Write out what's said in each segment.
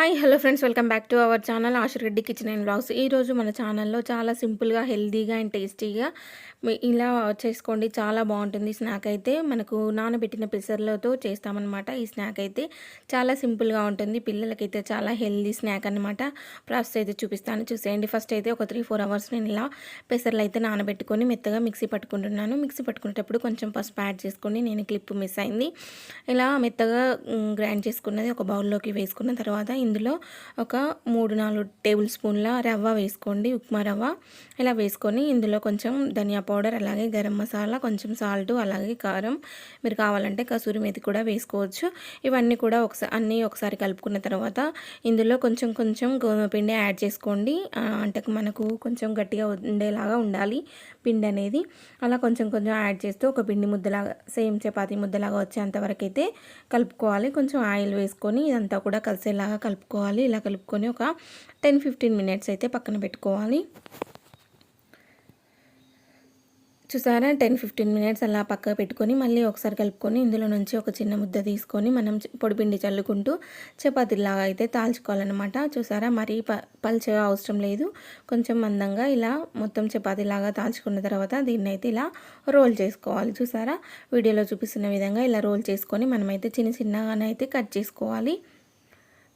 Hi hello friends, welcome back to our channel Ashireddy kitchen and blogs. ఈరోజు మన ఛానల్లో చాలా సింపుల్గా, హెల్తీగా అండ్ టేస్టీగా ఇలా చేసుకోండి. చాలా బాగుంటుంది. స్నాక్ అయితే మనకు నానబెట్టిన పెసర్లతో చేస్తామన్నమాట. ఈ స్నాక్ అయితే చాలా సింపుల్గా ఉంటుంది. పిల్లలకైతే చాలా హెల్తీ స్నాక్ అనమాట. ప్రాసెస్ అయితే చూపిస్తాను, చూసేయండి. ఫస్ట్ అయితే ఒక 3-4 అవర్స్ నేను ఇలా పెసర్లు అయితే నానబెట్టుకొని మెత్తగా మిక్సీ పట్టుకుంటున్నాను. మిక్సీ పట్టుకునేటప్పుడు కొంచెం పసుపు యాడ్ చేసుకొని, నేను క్లిప్ మిస్ అయింది. ఇలా మెత్తగా గ్రైండ్ చేసుకున్నది ఒక బౌల్లోకి వేసుకున్న తర్వాత ఇందులో ఒక 3-4 టేబుల్ స్పూన్ల రవ్వ వేసుకోండి, ఉప్మా రవ్వ. ఇలా వేసుకొని ఇందులో కొంచెం ధనియా పౌడర్, అలాగే గరం మసాలా, కొంచెం సాల్ట్, అలాగే కారం, మీరు కావాలంటే కసూరి మేతి కూడా వేసుకోవచ్చు. ఇవన్నీ కూడా అన్నీ ఒకసారి కలుపుకున్న తర్వాత ఇందులో కొంచెం కొంచెం గోధుమ పిండి యాడ్ చేసుకోండి. అంటే మనకు కొంచెం గట్టిగా ఉండేలాగా ఉండాలి పిండి అనేది. అలా కొంచెం కొంచెం యాడ్ చేస్తూ ఒక పిండి ముద్దలాగా, సేమ్ చపాతీ ముద్దలాగా వచ్చేంతవరకు అయితే కలుపుకోవాలి. కొంచెం ఆయిల్ వేసుకొని ఇదంతా కూడా కలిసేలాగా కలుపుకోవాలి. ఇలా కలుపుకొని ఒక 10-15 మినిట్స్ అయితే పక్కన పెట్టుకోవాలి. చూసారా, 10-15 మినిట్స్ అలా పక్కకు పెట్టుకొని మళ్ళీ ఒకసారి కలుపుకొని ఇందులో నుంచి ఒక చిన్న ముద్ద తీసుకొని మనం పొడిపిండి చల్లుకుంటూ చపాతీలాగా అయితే తాల్చుకోవాలన్నమాట. చూసారా, మరీ పల్చగా అవసరం లేదు, కొంచెం మందంగా ఇలా మొత్తం చపాతీలాగా తాల్చుకున్న తర్వాత దీన్ని అయితే ఇలా రోల్ చేసుకోవాలి. చూసారా, వీడియోలో చూపిస్తున్న విధంగా ఇలా రోల్ చేసుకొని మనమైతే చిన్న చిన్నగానైతే కట్ చేసుకోవాలి.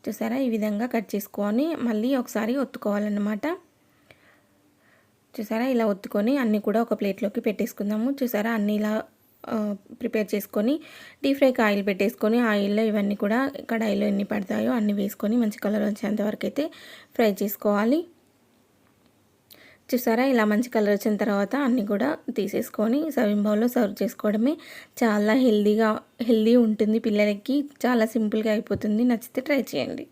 చూసారా, ఈ విధంగా కట్ చేసుకొని మళ్ళీ ఒకసారి ఒత్తుకోవాలన్నమాట. చూసారా, ఇలా ఒత్తుకొని అన్నీ కూడా ఒక ప్లేట్లోకి పెట్టేసుకుందాము. చూసారా, అన్నీ ఇలా ప్రిపేర్ చేసుకొని డీప్ ఫ్రైకి ఆయిల్ పెట్టేసుకొని ఆయిల్లో ఇవన్నీ కూడా కడాయిలో ఎన్ని పడతాయో అన్నీ వేసుకొని మంచి కలర్ వచ్చేంత వరకు అయితే ఫ్రై చేసుకోవాలి. చూసారా, ఇలా మంచి కలర్ వచ్చిన తర్వాత అన్నీ కూడా తీసేసుకొని సర్వింగ్ బౌల్లో సర్వ్ చేసుకోవడమే. చాలా హెల్దీ ఉంటుంది పిల్లలకి. చాలా సింపుల్గా అయిపోతుంది. నచ్చితే ట్రై చేయండి.